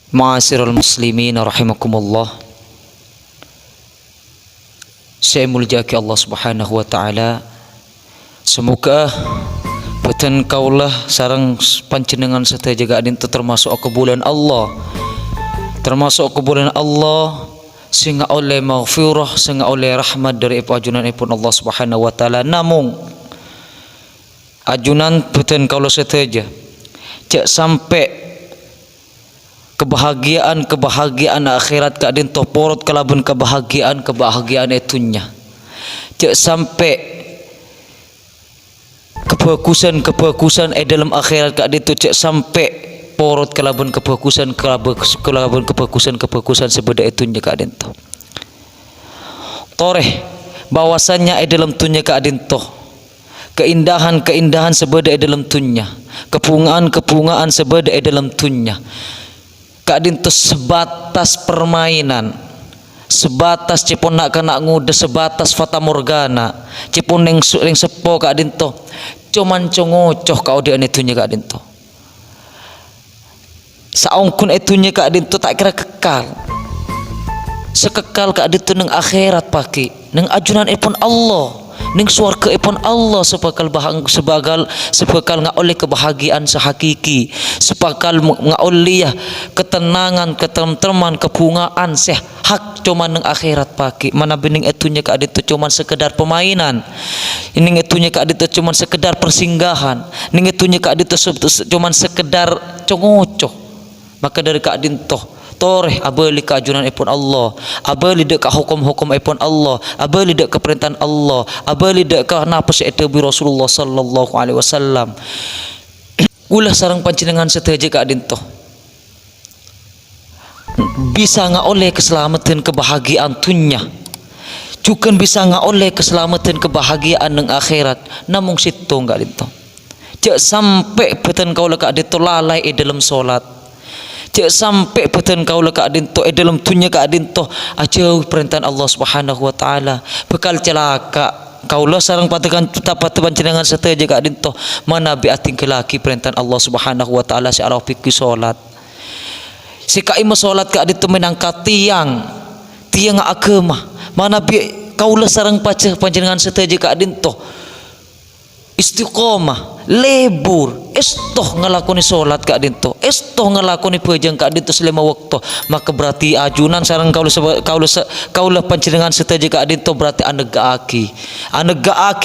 Ma'asyiral muslimin rahimakumullah. Saya muljaki Allah Subhanahu wa taala. Semoga beten kaulah sareng panjenengan serta jaga adin termasuk kebulan Allah. Termasuk kebulan Allah sehingga oleh maghfirah, sehingga oleh rahmat dari ajunanipun Allah Subhanahu wa taala. Namun ajunan beten kaulah seteja cek sampai kebahagiaan akhirat kadin toporot kalabun kebahagiaan itunya cek sampai kebagusan dalam akhirat kadin tu cek sampai porot kalabun kebagusan sebeda itunya kadin tu toreh bahwasannya dalam tunya kadin tu keindahan sebeda dalam tunya, kepungaan sebeda dalam tunya. Kadin tu sebatas permainan, sebatas cipon nak kena ngude, sebatas fata morgana, cipon ring sepo kadin tu cuman congocoh kau dia itunya kadin tu saongkun itunya kadin tu tak kira kekal sekekal kadin tu neng akhirat paki neng ajunan ipun Allah ning swarga ipun Allah sebakal nga oleh kebahagiaan sehakiki, sebakal nga oleh ketenangan, ketentraman, kepungaan hak cuman nang akhirat paki. Mana bening etunya ka aditu cuman sekedar permainan. Ning etunya ka aditu cuman sekedar persinggahan. Ning etunya ka aditu cuman sekedar congocoh. Maka dari ka adintoh toreh abali ka ajunan ipun Allah, abali dek ka hukum-hukum ipun Allah, abali dek ka perintahan Allah, abali dek ka napa saetu bi Rasulullah sallallahu alaihi wasallam. Ulah sareng panjenengan seteje ka adinto bisa nga oleh keselamatan kebahagiaan dunia, juga bisa nga oleh keselamatan kebahagiaan nang akhirat. Namung situ enggak adinto cek sampai beten kau ka adinto lalai dalam solat, cek sampai beten kau leka adinto dalam dunia ka adinto ajauh perintahan Allah Subhanahu wa taala bekal celaka kaulah sareng patakan tapat panjenengan seteja ka adinto mana bi ating kelaki perintahan Allah Subhanahu wa taala si arah fikih salat si kaima salat ka adinto menangkat tiang agama mana bi kaulah sareng panjenengan seteja ka adinto istiqomah lebur estoh ngelakoni solat ka adinto estoh ngelakoni pejang ka adinto selama waktu, maka berarti ajunan sareng kaulah panjenengan seteja ka adinto berarti anegaaki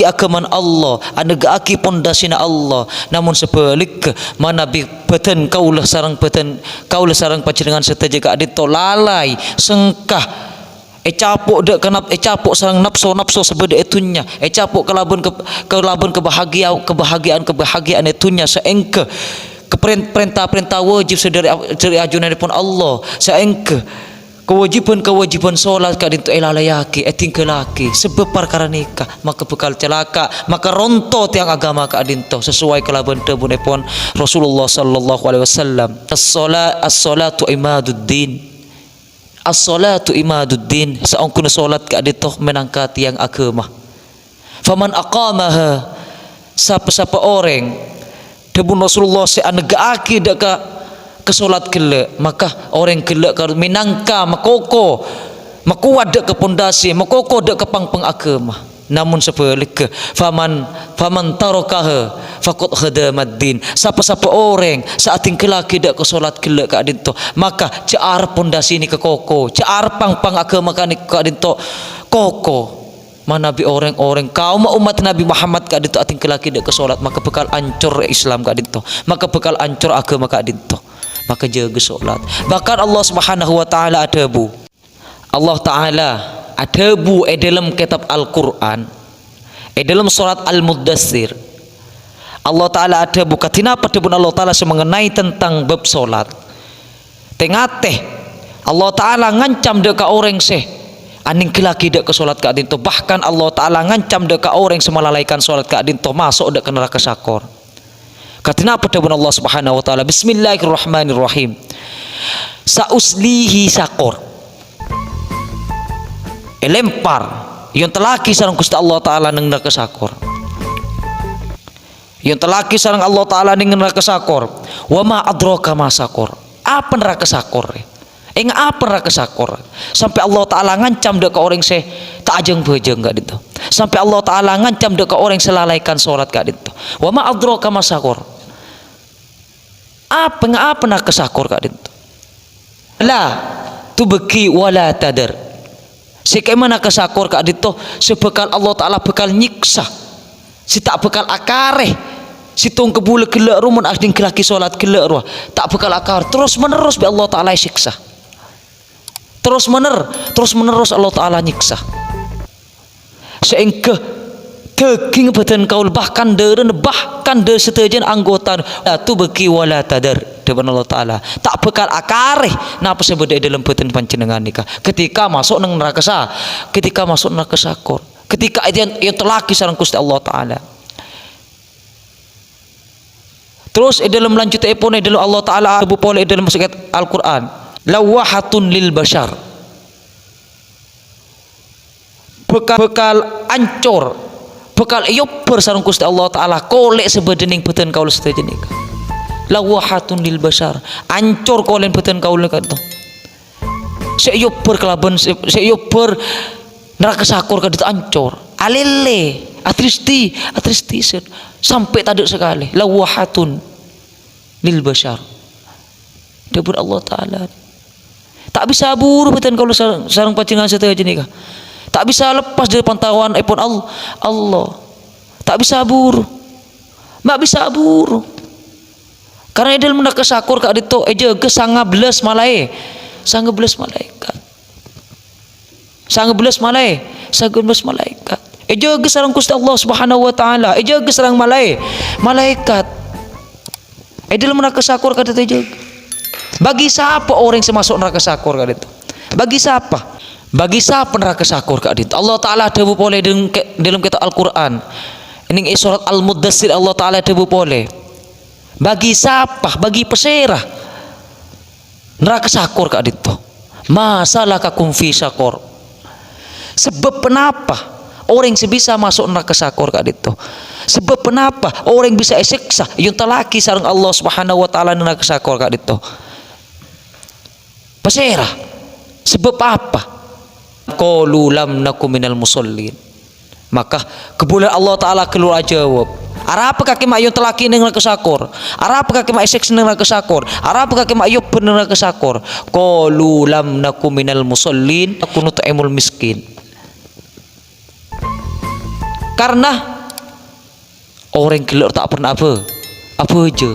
agaman Allah, anegaaki pondasina Allah. Namun sebalik mana bi beten kaulah sareng panjenengan seteja ka adinto lalai sengkah capuk dek kenap capuk sarang nafsu sebeda itunya capuk kelabun kebahagiaan itunya seengke perintah wajib dari ajunan pun Allah seengke kewajiban solat kadin tu elalayaki tingkelaki sebab perkara nikah maka bekal celaka maka ronto tiang agama kadin tu sesuai kelabun tebun pun Rasulullah sallallahu alaihi wasallam as-salatu imaduddin. As-salatu imaduddin, saungkun solat ka adito menangkat tiang agama. Faman aqamaha, siapa orang debun Rasulullah se anegaaki dak ke solat kele, maka orang kele ka minangka makoko makuat dak ke pondasi makoko dak ke pangpeng agama. Namun sebalik faman tarakaha faqad khadamaddin, siapa orang saat tingkelaki dak ke solat kele ka adinto maka cear pondasi ni ke koko cear pangpang agama ka adinto koko. Mana bi orang-orang kaum umat Nabi Muhammad ka adinto tingkelaki dak ke solat maka bekal ancur Islam ka adinto, maka bekal ancur agama ka adinto. Maka jaga solat. Bahkan Allah Subhanahu wa taala adabu Allah taala adabu dalam kitab Al-Quran dalam surat Al-Muddassir Allah Ta'ala adabu katina padabun Allah Ta'ala mengenai tentang bab solat tengateh Allah Ta'ala ngancam deka orang aning kelaki dek ke solat ka adinto, bahkan Allah Ta'ala ngancam deka orang semalalaikan solat ka adinto masuk dek ke neraka sakor. Katina padabun Allah Subhanahu wa taala bismillahirrahmanirrahim sauslihi sakor lempar yang telaki sareng Gusti Allah taala ning neraka sakor yang telaki sareng Allah taala ning neraka sakor wa ma adraka ma sakor Apa neraka sakor? Apa neraka sakor? Sampai Allah Taala ngancam dek ke orang se tak ajeng bejeng gak itu. Sampai Allah Taala ngancam dek ke orang selalaikan sholat gak itu. Wa ma adraka ma sakor. Apa neraka sakor gak itu? La tubki wala tadar. Sekemana kesakor kak dito sebekal Allah Taala bekal nyiksa. Si tak bekal akareh. Si tong kebule gelak rumun asding kelaki solat gelak ruah. Tak bekal akar terus menerus bi Allah Taala siksa. Terus menerus Allah Taala nyiksa. Seengke daging badan kaul bahkan de setejen anggota tu beki wala tadar depan Allah Taala tak bekal akareh napa sebeda dalam badan panjenengan nikah ketika masuk nang neraka ketika masuk neraka sakor ketika itu telaki sareng Gusti Allah Taala. Terus dalam lanjut epone dalam Allah Taala tebu pole dalam ayat Al-Qur'an lawahatun lil bashar bekal ancor bekal yoper sareng Gusti Allah Taala kolek sebedening beten kaul setejen nikah lawahatun lil bashar ancor kolen beten kaul nikah tu sek yoper kelaban sek yoper neraka sakor kadit ancor alele atristi sampai taduk sekali lawahatun lil bashar debur Allah Taala tak bisa buru beten kaul sareng panjenengan setejen nikah. Tak bisa lepas dari pantauan epon Allah. Tak bisa buru. Mak bisa buru. Karena dalam neraka sakor kak dito eja ke sanga belas malaikat. Eja ke sareng Gusti Allah Subhanahu wa taala. Eja ke sareng malaikat. Dalam neraka sakor kak dito eja. Bagi siapa orang yang masuk neraka sakor kak dito? Bagi siapa? Bagi siapa neraka sakor kak dit? Allah Taala dawuh pole dalam kitab Al-Qur'an. Ini surat Al-Muddatsir Allah Taala dawuh pole. Bagi siapa? Bagi peserah. Neraka sakor kak dit. Masalah kakum fi sakor. Sebab kenapa orang sebisa masuk neraka sakor kak dit? Sebab kenapa orang bisa siksa yang telaki sareng Allah Subhanahu wa taala neraka sakor kak dit? Peserah. Sebab apa? Qalu lam nakum minal musallin. Maka kebulan Allah Taala keluar jawab. Arapa kaki mak yung telaki ning neraka sakor. Arapa kaki mak seks ning neraka sakor. Arapa kaki mak yop ning neraka sakor. Qalu lam nakum minal musallin akunu ta'imul miskin. Karena orang gelak tak pernah apa aja.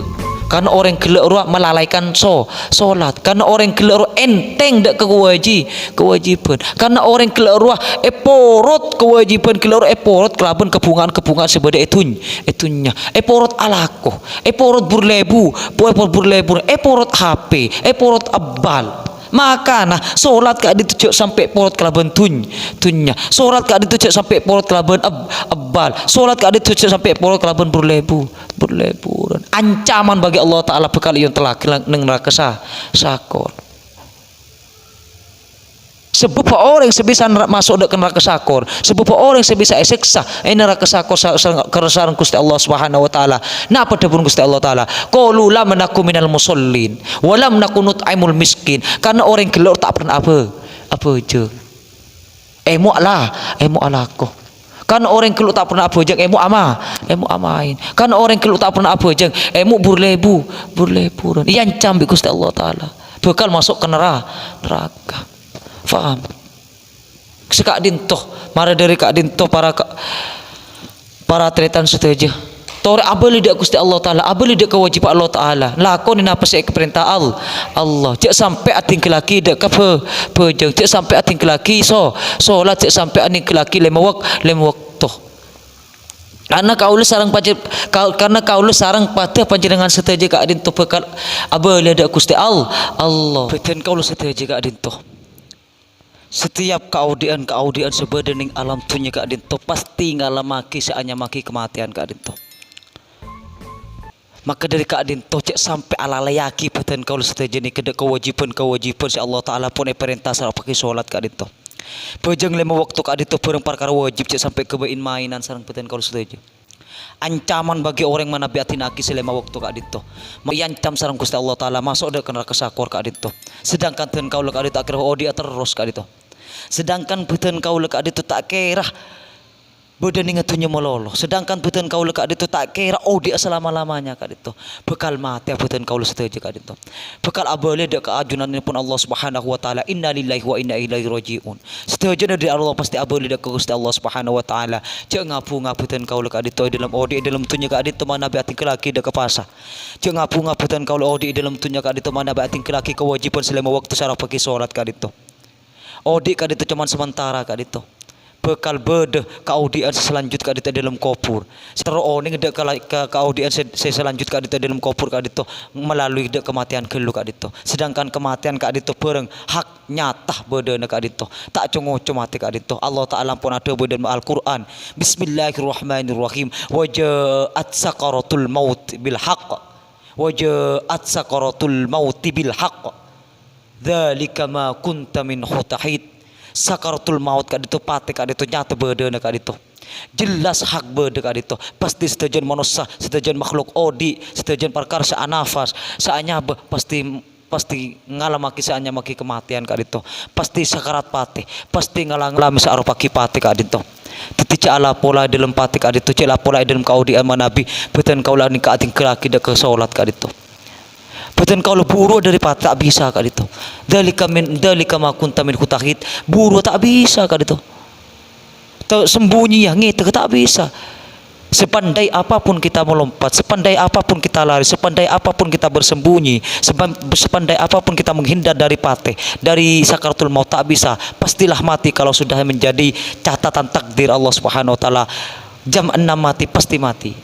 Karena orang gelak ruah melalaikan solat. Karena orang gelak ruah enteng dak kewajiban. Karena orang gelak ruah porot kewajiban gelak ruah porot kelaban kebungan sebeda etunya. Porot alako. Porot burlebu, porot HP, porot abal. Maka nah solat kak ditujuk sampai porot kelaban tunnya. Solat kak ditujuk sampai porot kelaban abal. Solat kak ditujuk sampai porot kelaban burlebu. Ancaman bagi Allah Taala bekal yang telah neng neraka sakor. Sebab orang sebisa masuk ke neraka sakor, sebab orang sebisa siksa neraka sakor sareng Gusti Allah Subhanahu wa taala. Napa dapun Gusti Allah Taala? Qalu lam nakum minal musallin wa lam nakun nut'imul miskin. Karena orang gelor tak pernah apa aja. Emu alako. Kan orang keluk tak pernah apa jeng emu amain. Kan orang keluk tak pernah apa jeng emu burlebu. Yang cambi Gusti Allah Taala. Bakal masuk ke neraka. Faham? Sekak dintoh, mara dari kak dintoh para tretan setuju. Tore abeli dak Gusti Allah Taala, abeli dak kewajiban Allah Taala. Lakoni napa sik perintah Allah. Cek sampai ating kelaki dak ke pejeng, cek sampai ating kelaki solat, cek sampai ating kelaki lima waktu. Karena kaula sarang pada panjenengan setuju kak dintoh bekal abeli dak Gusti Allah. Beten kaula setuju kak dintoh. Setiap keaudian sebedening alam dunia kak dinto pasti ngalamaki seanya maki kematian kak dinto. Maka dari kak dinto cek sampai alalayaki beten kau setajani kedek kewajiban si Allah Taala pun perintah sareng pakai solat kak dinto. Pejeng lima waktu kak dinto bareng perkara wajib cek sampai kebain mainan sareng beten kau setajani. Ancaman bagi orang mana biatin aki selama waktu kak dito. Mengancam sarang Gusti Allah taala masuk dak neraka sakor kak dito. Sedangkan ten kau kak dito akhirnya dia terus kak dito. Sedangkan beten kau kak dito tak kira beda ning atunya mololo. Sedangkan beten kau kak dito tak kira dia selama-lamanya kak dito. Bekal mati beten kau setuju kak dito. Bekal abale dak keajunan pun Allah Subhanahu wa taala. Inna lillahi wa inna ilaihi rajiun. Setuju dari Allah pasti abale dak ke Gusti Allah Subhanahu wa taala. Cek ngapu-ngaputan kau kak dito dalam dalam tunya kak dito mana beati kelaki dak kepasa. Cek ngapu-ngaputan kau dalam tunya kak dito mana beati kelaki kewajiban selama waktu sareng pergi salat kak dito. Kak dito cuman sementara kak dito. Bekal bede kaudian selanjut kak dito dalam kopur. Setelah oning dek kaudian selanjut kak dito dalam kopur kak dito melalui dek kematian kelu kak dito. Sedangkan kematian kak dito pereng hak nyata bede kak dito. Tak congoco mati kak dito. Allah Taala pun ada bede Al-Qur'an. Bismillahirrahmanirrahim. Wajaat sakaratul maut bil haqq. Wajaat sakaratul maut bil haqq. Dzalika ma kunta min hutahid. Sakaratul maut kak dito pati kak dito nyata bede kak dito. Jelas hak bede kak dito. Pasti setujuan manusia, setujuan makhluk setujuan perkara nafas, saanya pasti ngalamaki saanya maki kematian kak dito. Pasti sakarat pati, pasti ngalami saarupaki pati kak dito. Titi ala pola dalam pati kak dito, cela pola dalam kaudi aman nabi, beten kaulah ni kak ating kelaki dak ke salat kak dito. Beten kau buru dari pati tak bisa kak dito. Dalika ma kunta min hutahid. Buru tak bisa kak dito. Sembunyi yang itu tak bisa. Sepandai apapun kita melompat, sepandai apapun kita lari, sepandai apapun kita bersembunyi, sepandai apapun kita menghindar dari pati, dari sakaratul maut tak bisa. Pastilah mati kalau sudah menjadi catatan takdir Allah Subhanahu wa taala. Jam 6 mati pasti mati.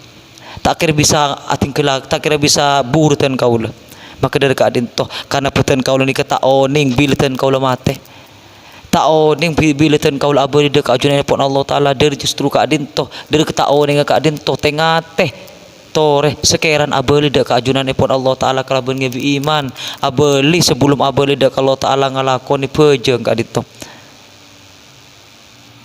Tak kira bisa ating kelak, tak kira bisa buru ten kaula. Maka dari keadaan toh karena peten kau ni kata oning bilten kau mate tak oning bilten kau abadi dek ajunan pun Allah Taala dari justru keadaan toh dari kata oning keadaan toh tengate tore sekeran abali dek ajunan pun Allah Taala kalau bengebi iman abali sebelum abali dek Allah Taala ngalakoni pejeng keadaan toh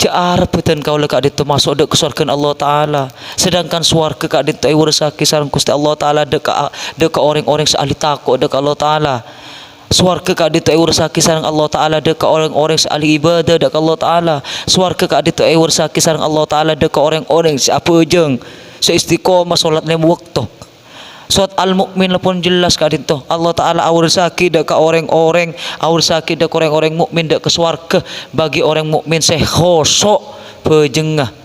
Cara peten kau lekak itu masuk dek ke surga Allah Taala. Sedangkan surga kak itu ai warsaki sareng Gusti Allah Taala dek orang-orang seahli takut dek Allah Taala. Surga kak itu ai warsaki sareng Allah Taala dek orang-orang seahli ibadah dek Allah Taala. Surga kak itu ai warsaki sareng Allah Taala dek orang-orang siapa jeung seistiqomah salat lima waktu. Surat Al-Mu'min pun jelas kak itu Allah Ta'ala awur sakit dek orang-orang awur sakit dek orang-orang mukmin dek ke swarga bagi orang mukmin sehosok pejengah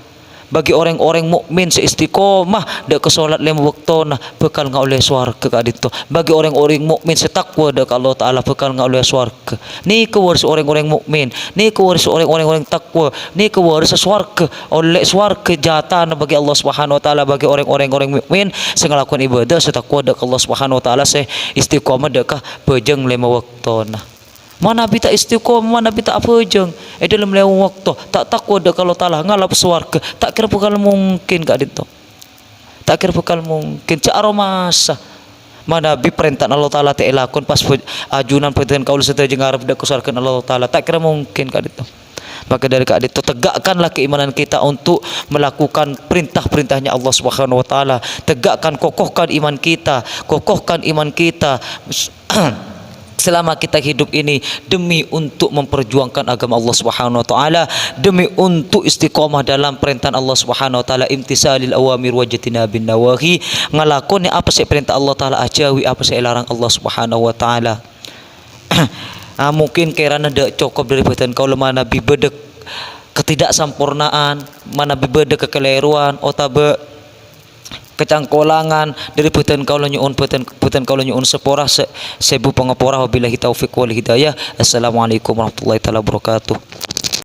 bagi orang-orang mukmin seistiqomah dek ke salat lima waktu nah bekal ngau oleh swarga kak itu bagi orang-orang mukmin setakwa dek Allah Ta'ala bekal ngau oleh swarga ni kewaris orang-orang mukmin ni kewaris orang-orang takwa ni kewaris swarga oleh swarga jatah bagi Allah Subhanahu wa taala bagi orang-orang mukmin sing ngelakukan ibadah setakwa dek Allah Subhanahu wa taala se istiqomah dek pejeng lima waktu nah mana bita istiqomah mana bita apa jeng dalam lewat waktu tak takwa dak kalau taala ngalap swarga tak kira bakal mungkin kak dito tak kira bakal mungkin cara masa mana bi perintah Allah Taala teh elakon pas ajunan peten kaul setuju ngarep dak swarga Allah Taala tak kira mungkin kak dito. Maka dari kak dito tegakkanlah keimanan kita untuk melakukan perintah-perintahnya Allah Subhanahu wa taala, tegakkan kokohkan iman kita selama kita hidup ini demi untuk memperjuangkan agama Allah Subhanahu wa taala, demi untuk istiqomah dalam perintah Allah Subhanahu wa taala, imtisalil awamir wa jatinabin nawahi, ngalakoni apa sih perintah Allah taala ajawi apa sih larang Allah Subhanahu wa taala. Mungkin kerana dak cukup dari perintah kau lemah nabi bedek ketidaksempurnaan, mana bedek kekeliruan otabe kecangkolangan dari puten kaulah nyuun sepora sebu pengepora wabillahi taufiq wal hidayah. Assalamualaikum warahmatullahi taala wabarakatuh.